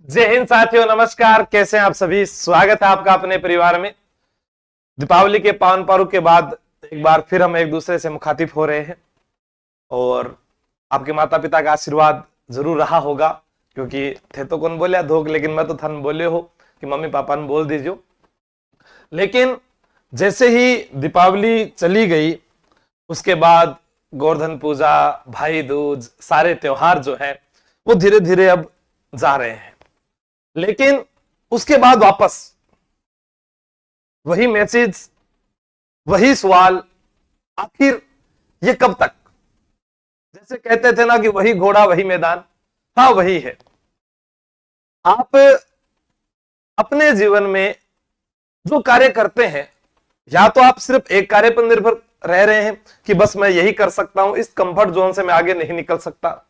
जय हिंद साथियों, नमस्कार। कैसे हैं आप सभी? स्वागत है आपका अपने परिवार में। दीपावली के पावन पर्व के बाद एक बार फिर हम एक दूसरे से मुखातिब हो रहे हैं और आपके माता पिता का आशीर्वाद जरूर रहा होगा, क्योंकि थे तो कौन बोले धोख, लेकिन मैं तो थन बोले हो कि मम्मी पापा ने बोल दीजिए। लेकिन जैसे ही दीपावली चली गई उसके बाद गोवर्धन पूजा, भाई दूज, सारे त्योहार जो है वो धीरे धीरे अब जा रहे हैं। लेकिन उसके बाद वापस वही मैसेज, वही सवाल, आखिर ये कब तक? जैसे कहते थे ना कि वही घोड़ा वही मैदान। हाँ, वही है। आप अपने जीवन में जो कार्य करते हैं, या तो आप सिर्फ एक कार्य पर निर्भर रह रहे हैं कि बस मैं यही कर सकता हूं, इस कंफर्ट जोन से मैं आगे नहीं निकल सकता,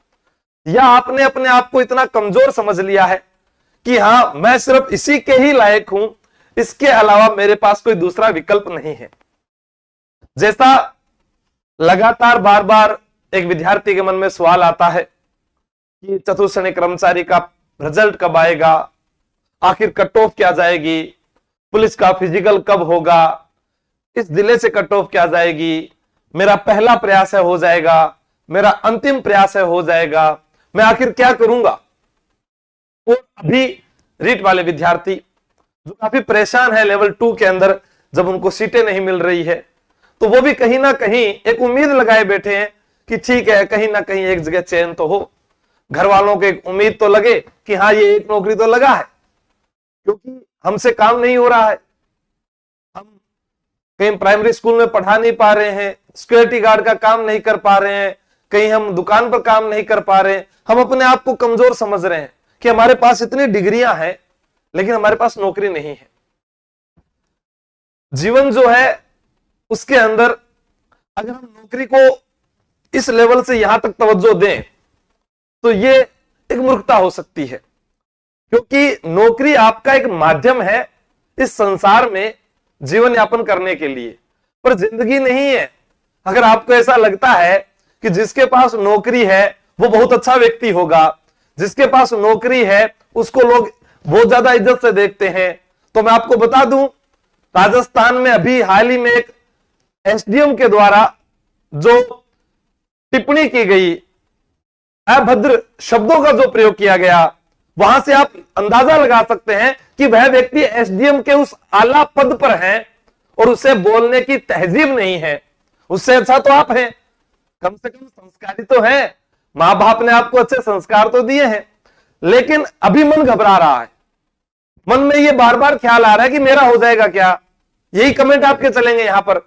या आपने अपने आप को इतना कमजोर समझ लिया है कि हाँ, मैं सिर्फ इसी के ही लायक हूं, इसके अलावा मेरे पास कोई दूसरा विकल्प नहीं है। जैसा लगातार बार बार एक विद्यार्थी के मन में सवाल आता है कि चतुर्थ श्रेणी कर्मचारी का रिजल्ट कब आएगा, आखिर कट ऑफ क्या जाएगी, पुलिस का फिजिकल कब होगा, इस जिले से कट ऑफ क्या जाएगी, मेरा पहला प्रयास है हो जाएगा, मेरा अंतिम प्रयास है हो जाएगा, मैं आखिर क्या करूंगा। और अभी रीट वाले विद्यार्थी जो काफी परेशान है लेवल 2 के अंदर, जब उनको सीटें नहीं मिल रही है, तो वो भी कहीं ना कहीं एक उम्मीद लगाए बैठे हैं कि ठीक है, कहीं ना कहीं एक जगह चयन तो हो। घर वालों को एक उम्मीद तो लगे कि हाँ, ये एक नौकरी तो लगा है, क्योंकि हमसे काम नहीं हो रहा है, हम कहीं प्राइमरी स्कूल में पढ़ा नहीं पा रहे हैं, सिक्योरिटी गार्ड का काम नहीं कर पा रहे हैं, कहीं हम दुकान पर काम नहीं कर पा रहे हैं। हम अपने आप को कमजोर समझ रहे हैं कि हमारे पास इतनी डिग्रियां हैं लेकिन हमारे पास नौकरी नहीं है। जीवन जो है उसके अंदर अगर हम नौकरी को इस लेवल से यहां तक तवज्जो दें तो ये एक मूर्खता हो सकती है, क्योंकि नौकरी आपका एक माध्यम है इस संसार में जीवन यापन करने के लिए, पर जिंदगी नहीं है। अगर आपको ऐसा लगता है कि जिसके पास नौकरी है वो बहुत अच्छा व्यक्ति होगा, जिसके पास नौकरी है उसको लोग बहुत ज्यादा इज्जत से देखते हैं, तो मैं आपको बता दूं, राजस्थान में अभी हाल ही में एक एसडीएम के द्वारा जो टिप्पणी की गई, अभद्र शब्दों का जो प्रयोग किया गया, वहां से आप अंदाजा लगा सकते हैं कि वह व्यक्ति एसडीएम के उस आला पद पर है और उसे बोलने की तहजीब नहीं है। उससे अच्छा तो आप हैं, कम से कम संस्कारी तो हैं, मां बाप ने आपको अच्छे संस्कार तो दिए हैं। लेकिन अभी मन घबरा रहा है, मन में ये बार बार ख्याल आ रहा है कि मेरा हो जाएगा क्या। यही कमेंट आपके चलेंगे, यहां पर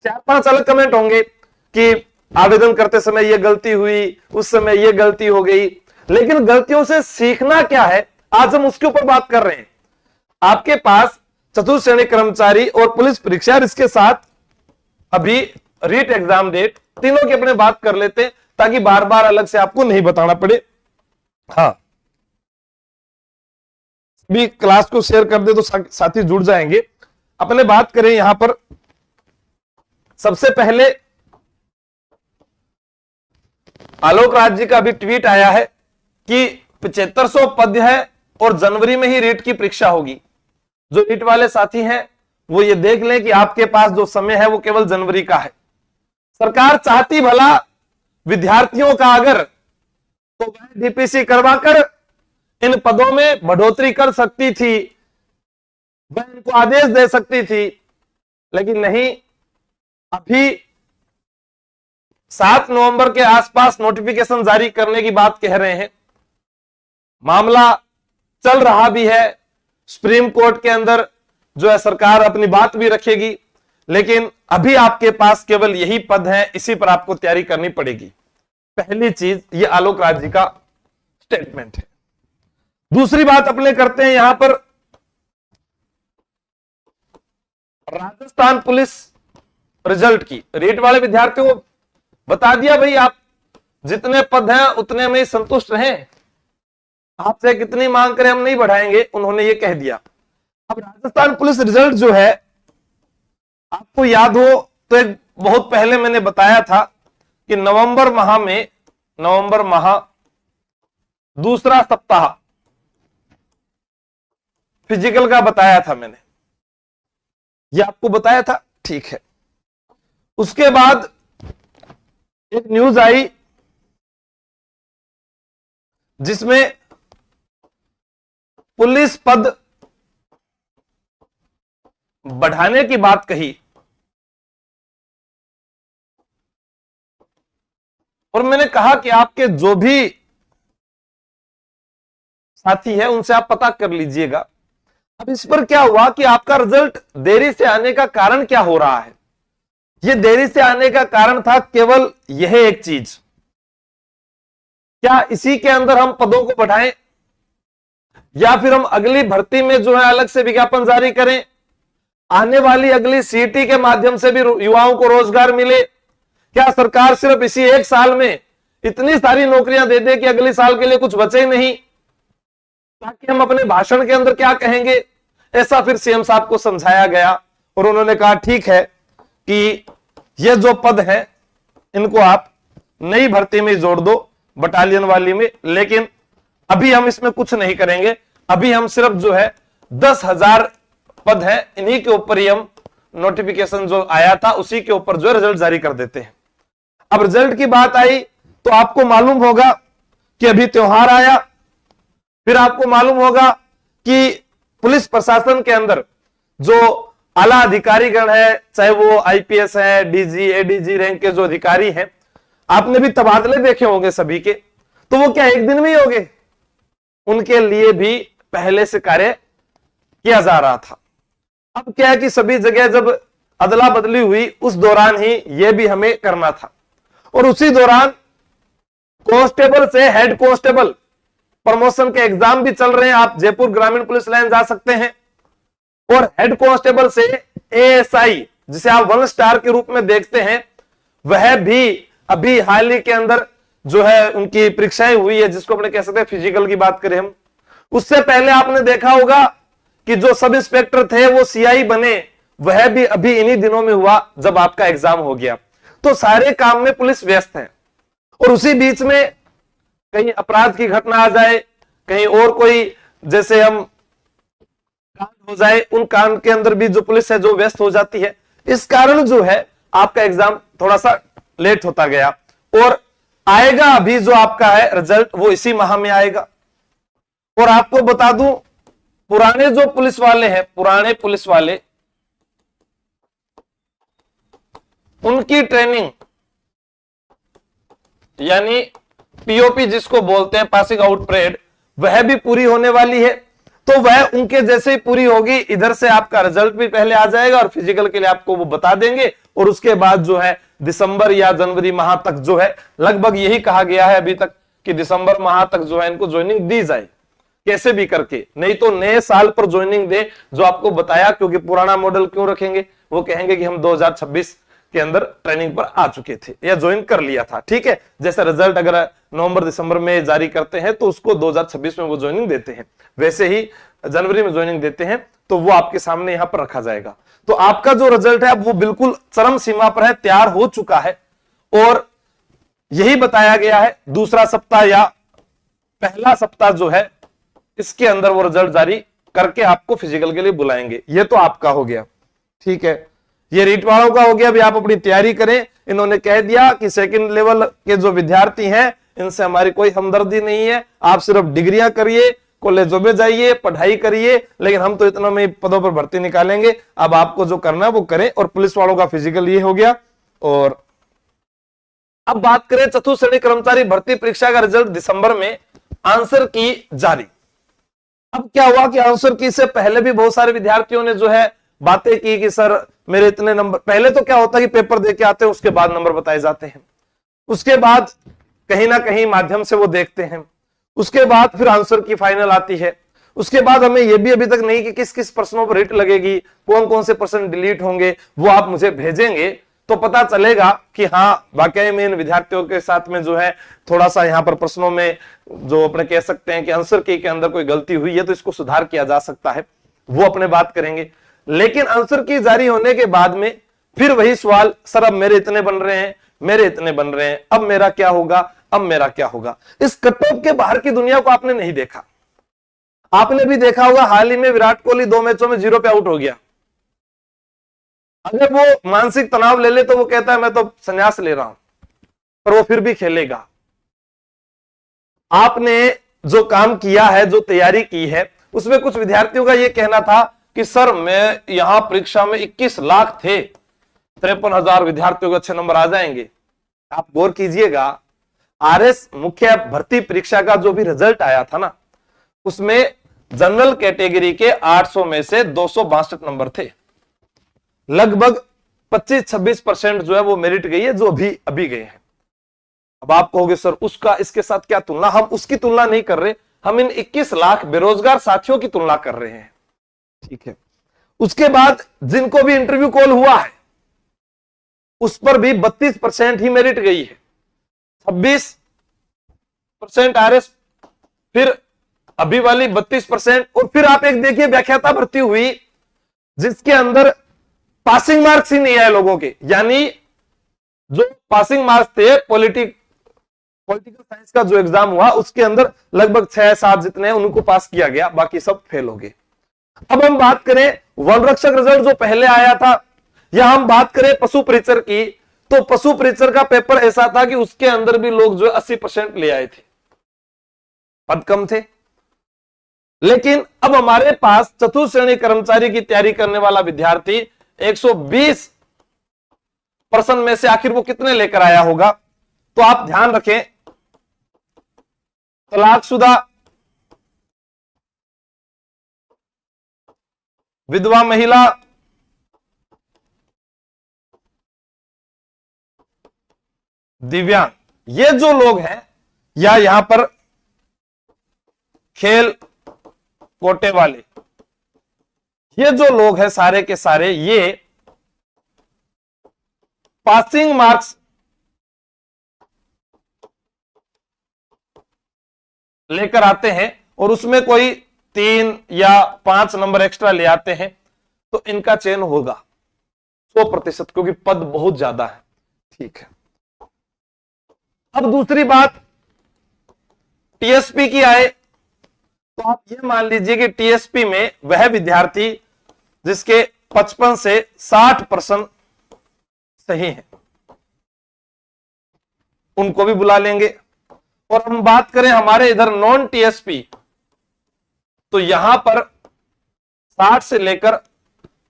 4-5 अलग कमेंट होंगे कि आवेदन करते समय ये गलती हुई, उस समय ये गलती हो गई। लेकिन गलतियों से सीखना क्या है, आज हम उसके ऊपर बात कर रहे हैं। आपके पास चतुर्थ श्रेणी कर्मचारी और पुलिस परीक्षा, इसके साथ अभी रीट एग्जाम डेट, तीनों की अपने बात कर लेते हैं ताकि बार बार अलग से आपको नहीं बताना पड़े। हाँ, भी क्लास को शेयर कर दे तो साथी जुड़ जाएंगे। अपने बात करें यहां पर, सबसे पहले आलोक राज जी का अभी ट्वीट आया है कि 7500 पद है और जनवरी में ही रीट की परीक्षा होगी। जो रीट वाले साथी हैं वो ये देख लें कि आपके पास जो समय है वो केवल जनवरी का है। सरकार चाहती भला विद्यार्थियों का अगर, तो वह डीपीसी करवाकर इन पदों में बढ़ोतरी कर सकती थी, वह इनको आदेश दे सकती थी, लेकिन नहीं। अभी 7 नवंबर के आसपास नोटिफिकेशन जारी करने की बात कह रहे हैं। मामला चल रहा भी है, सुप्रीम कोर्ट के अंदर जो है सरकार अपनी बात भी रखेगी, लेकिन अभी आपके पास केवल यही पद है, इसी पर आपको तैयारी करनी पड़ेगी। पहली चीज ये आलोक राज जी का स्टेटमेंट है। दूसरी बात अपने करते हैं यहां पर राजस्थान पुलिस रिजल्ट की। रीट वाले विद्यार्थियों को बता दिया, भाई आप जितने पद हैं उतने में ही संतुष्ट रहें, आपसे कितनी मांग करें हम नहीं बढ़ाएंगे, उन्होंने ये कह दिया। अब राजस्थान पुलिस रिजल्ट जो है, आपको याद हो तो एक बहुत पहले मैंने बताया था कि नवंबर माह दूसरा सप्ताह फिजिकल का बताया था मैंने, ये आपको बताया था, ठीक है। उसके बाद एक न्यूज आई जिसमें पुलिस पद बढ़ाने की बात कही, और मैंने कहा कि आपके जो भी साथी है उनसे आप पता कर लीजिएगा। अब इस पर क्या हुआ कि आपका रिजल्ट देरी से आने का कारण क्या हो रहा है। यह देरी से आने का कारण था केवल यह एक चीज, क्या इसी के अंदर हम पदों को बढ़ाएं या फिर हम अगली भर्ती में जो है अलग से विज्ञापन जारी करें, आने वाली अगली सीटी के माध्यम से भी युवाओं को रोजगार मिले। क्या सरकार सिर्फ इसी एक साल में इतनी सारी नौकरियां दे दे कि अगले साल के लिए कुछ बचे नहीं, ताकि हम अपने भाषण के अंदर क्या कहेंगे। ऐसा फिर सीएम साहब को समझाया गया और उन्होंने कहा ठीक है कि ये जो पद है इनको आप नई भर्ती में जोड़ दो, बटालियन वाली में, लेकिन अभी हम इसमें कुछ नहीं करेंगे। अभी हम सिर्फ जो है 10,000 पद है, इन्हीं के ऊपर ही हम नोटिफिकेशन जो आया था उसी के ऊपर जो है रिजल्ट जारी कर देते हैं। अब रिजल्ट की बात आई तो आपको मालूम होगा कि अभी त्योहार आया, फिर आपको मालूम होगा कि पुलिस प्रशासन के अंदर जो आला अधिकारीगण है, चाहे वो आईपीएस है, डीजी, एडीजी रैंक के जो अधिकारी हैं, आपने भी तबादले देखे होंगे सभी के, तो वो क्या एक दिन में ही होंगे? उनके लिए भी पहले से कार्य किया जा रहा था। अब क्या है कि सभी जगह जब अदला बदली हुई उस दौरान ही यह भी हमें करना था, और उसी दौरान कांस्टेबल से हेड कांस्टेबल प्रमोशन के एग्जाम भी चल रहे हैं। आप जयपुर ग्रामीण पुलिस लाइन जा सकते हैं, और हेड कांस्टेबल से एएसआई जिसे आप 1 स्टार के रूप में देखते हैं, वह भी अभी हाल ही के अंदर जो है उनकी परीक्षाएं हुई है, जिसको अपने कह सकते हैं फिजिकल की बात करें हम। उससे पहले आपने देखा होगा कि जो सब इंस्पेक्टर थे वो सीआई बने, वह भी अभी इन्हीं दिनों में हुआ जब आपका एग्जाम हो गया। तो सारे काम में पुलिस व्यस्त है, और उसी बीच में कहीं अपराध की घटना आ जाए, कहीं और कोई जैसे हम कांड हो जाए, उन कांड के अंदर भी जो पुलिस है जो व्यस्त हो जाती है। इस कारण जो है आपका एग्जाम थोड़ा सा लेट होता गया, और आएगा अभी जो आपका है रिजल्ट वो इसी माह में आएगा। और आपको बता दूं, पुराने जो पुलिस वाले हैं, पुराने पुलिस वाले, उनकी ट्रेनिंग यानी पीओपी जिसको बोलते हैं, पासिंग आउट परेड, वह भी पूरी होने वाली है। तो वह उनके जैसे ही पूरी होगी, इधर से आपका रिजल्ट भी पहले आ जाएगा और फिजिकल के लिए आपको वो बता देंगे, और उसके बाद जो है दिसंबर या जनवरी माह तक जो है, लगभग यही कहा गया है अभी तक कि दिसंबर माह तक जो है इनको ज्वाइनिंग दी जाए कैसे भी करके, नहीं तो नए साल पर ज्वाइनिंग दे जो आपको बताया। क्योंकि पुराना मॉडल क्यों रखेंगे, वो कहेंगे कि हम 2026 के अंदर ट्रेनिंग पर आ चुके थे या ज्वाइन कर लिया था। ठीक है, जैसे रिजल्ट अगर नवंबर दिसंबर में जारी करते हैं तो उसको 2026 में वो ज्वाइनिंग देते हैं, वैसे ही जनवरी में ज्वाइनिंग देते हैं, तो वो आपके सामने यहां पर रखा जाएगा। तो आपका जो रिजल्ट है वो बिल्कुल चरम सीमा पर है, तैयार हो चुका है, और यही बताया गया है दूसरा सप्ताह या पहला सप्ताह जो है इसके अंदर वो रिजल्ट जारी करके आपको फिजिकल के लिए बुलाएंगे। ये तो आपका हो गया, ठीक है। ये रीट वालों का हो गया, अभी आप अपनी तैयारी करें। इन्होंने कह दिया कि सेकंड लेवल के जो विद्यार्थी हैं इनसे हमारी कोई हमदर्दी नहीं है, आप सिर्फ डिग्रियां करिए, कॉलेजों में जाइए, पढ़ाई करिए, लेकिन हम तो इतना में पदों पर भर्ती निकालेंगे। अब आपको जो करना है वो करें। और पुलिस वालों का फिजिकल ये हो गया। और अब बात करें चतुर्थ श्रेणी कर्मचारी भर्ती परीक्षा का रिजल्ट दिसंबर में, आंसर की जारी। अब क्या हुआ कि आंसर की से पहले भी बहुत सारे विद्यार्थियों ने जो है बातें की कि सर मेरे इतने नंबर, पहले तो क्या होता है कि पेपर देके आते हैं उसके बाद नंबर बताए जाते हैं, उसके बाद कहीं ना कहीं माध्यम से वो देखते हैं, उसके बाद फिर आंसर की फाइनल आती है, उसके बाद हमें यह भी अभी तक नहीं कि किस किस प्रश्नों पर रिट लगेगी, कौन कौन से प्रश्न डिलीट होंगे, वो आप मुझे भेजेंगे तो पता चलेगा कि हाँ वाकई में इन विद्यार्थियों के साथ में जो है थोड़ा सा यहाँ पर प्रश्नों में जो अपने कह सकते हैं कि आंसर की के अंदर कोई गलती हुई है तो इसको सुधार किया जा सकता है, वो अपने बात करेंगे। लेकिन आंसर की जारी होने के बाद में फिर वही सवाल, सर अब मेरे इतने बन रहे हैं, मेरे इतने बन रहे हैं, अब मेरा क्या होगा, अब मेरा क्या होगा। इस कट ऑफ के बाहर की दुनिया को आपने नहीं देखा। आपने भी देखा होगा हाल ही में विराट कोहली 2 मैचों में 0 पे आउट हो गया। अगर वो मानसिक तनाव ले ले तो वो कहता है मैं तो संन्यास ले रहा हूं, पर वो फिर भी खेलेगा। आपने जो काम किया है, जो तैयारी की है, उसमें कुछ विद्यार्थियों का यह कहना था कि सर मैं यहां परीक्षा में 21 लाख थे, 53,000 विद्यार्थियों को अच्छे नंबर आ जाएंगे। आप गौर कीजिएगा, आरएस मुख्य भर्ती परीक्षा का जो भी रिजल्ट आया था ना, उसमें जनरल कैटेगरी के 800 में से 262 नंबर थे। लगभग 25-26% जो है वो मेरिट गई है, जो अभी गए हैं। अब आप कहोगे सर उसका इसके साथ क्या तुलना, हम उसकी तुलना नहीं कर रहे, हम इन 21 लाख बेरोजगार साथियों की तुलना कर रहे हैं। ठीक है, उसके बाद जिनको भी इंटरव्यू कॉल हुआ है उस पर भी 32% ही मेरिट गई है, 26% आरएस, फिर अभी वाली 32%। और फिर आप एक देखिए व्याख्याता भर्ती हुई जिसके अंदर पासिंग मार्क्स ही नहीं आए लोगों के, यानी जो पासिंग मार्क्स थे पॉलिटिकल साइंस का जो एग्जाम हुआ उसके अंदर लगभग 6-7 जितने उनको पास किया गया, बाकी सब फेल हो गए। अब हम बात करें वन रक्षक रिजल्ट जो पहले आया था, या हम बात करें पशु परिचर की, तो पशु परिचर का पेपर ऐसा था कि उसके अंदर भी लोग जो 80% ले आए थे, पद कम थे। लेकिन अब हमारे पास चतुर्थ श्रेणी कर्मचारी की तैयारी करने वाला विद्यार्थी 120% में से आखिर वो कितने लेकर आया होगा। तो आप ध्यान रखें, तलाकशुदा, विधवा महिला, दिव्यांग, ये जो लोग हैं, या यहां पर खेल कोटे वाले, ये जो लोग हैं सारे के सारे, ये पासिंग मार्क्स लेकर आते हैं और उसमें कोई 3 या 5 नंबर एक्स्ट्रा ले आते हैं, तो इनका चयन होगा 100%, क्योंकि पद बहुत ज्यादा है। ठीक है, अब दूसरी बात टीएसपी की आए, तो आप ये मान लीजिए कि टीएसपी में वह विद्यार्थी जिसके 55 से 60% सही है, उनको भी बुला लेंगे। और हम बात करें हमारे इधर नॉन टीएसपी, तो यहां पर 60 से लेकर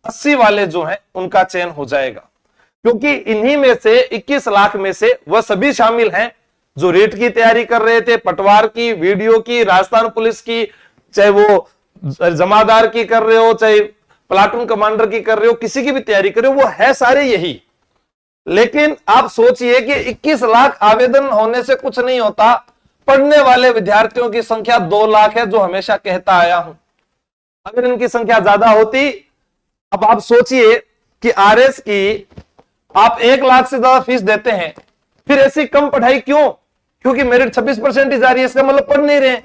80 वाले जो हैं उनका चयन हो जाएगा, क्योंकि इन्हीं में से 21 लाख में से वह सभी शामिल हैं जो रेट की तैयारी कर रहे थे, पटवार की, वीडियो की, राजस्थान पुलिस की, चाहे वो जमादार की कर रहे हो, चाहे प्लाटून कमांडर की कर रहे हो, किसी की भी तैयारी कर रहे हो, वो है सारे यही। लेकिन आप सोचिए कि 21 लाख आवेदन होने से कुछ नहीं होता, पढ़ने वाले विद्यार्थियों की संख्या 2 लाख है, जो हमेशा कहता आया हूं। अगर इनकी संख्या ज्यादा होती, अब आप सोचिए कि आरएस की आप 1 लाख से ज्यादा फीस देते हैं, फिर ऐसी कम पढ़ाई क्यों? क्योंकि मेरिट 26% ही जा रही है, इसका मतलब पढ़ नहीं रहे।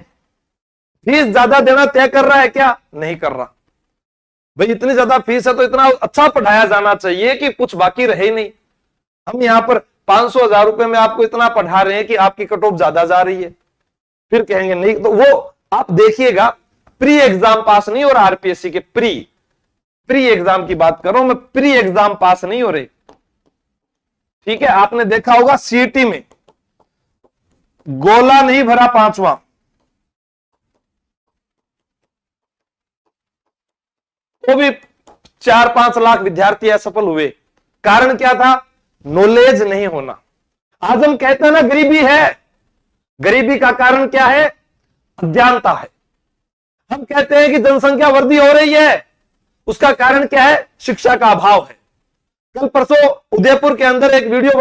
फीस ज्यादा देना तय कर रहा है क्या? नहीं कर रहा। भाई इतनी ज्यादा फीस है तो इतना अच्छा पढ़ाया जाना चाहिए कि कुछ बाकी रहे ही नहीं। हम यहां पर 500,000 रुपए में आपको इतना पढ़ा रहे हैं कि आपकी कट ऑफ ज्यादा जा रही है, फिर कहेंगे नहीं। तो वो आप देखिएगा, प्री एग्जाम पास नहीं हो रहा, आरपीएससी के प्री एग्जाम की बात कर रहा हूं मैं, प्री एग्जाम पास नहीं हो रहे। ठीक है, आपने देखा होगा सीईटी में गोला नहीं भरा 5वां, तो भी 4-5 लाख विद्यार्थी असफल हुए। कारण क्या था? नॉलेज नहीं होना। आज हम कहते हैं ना गरीबी है, गरीबी का कारण क्या है? अज्ञानता है। हम कहते हैं कि जनसंख्या वृद्धि हो रही है, उसका कारण क्या है? शिक्षा का अभाव है। कल परसों उदयपुर के अंदर एक वीडियो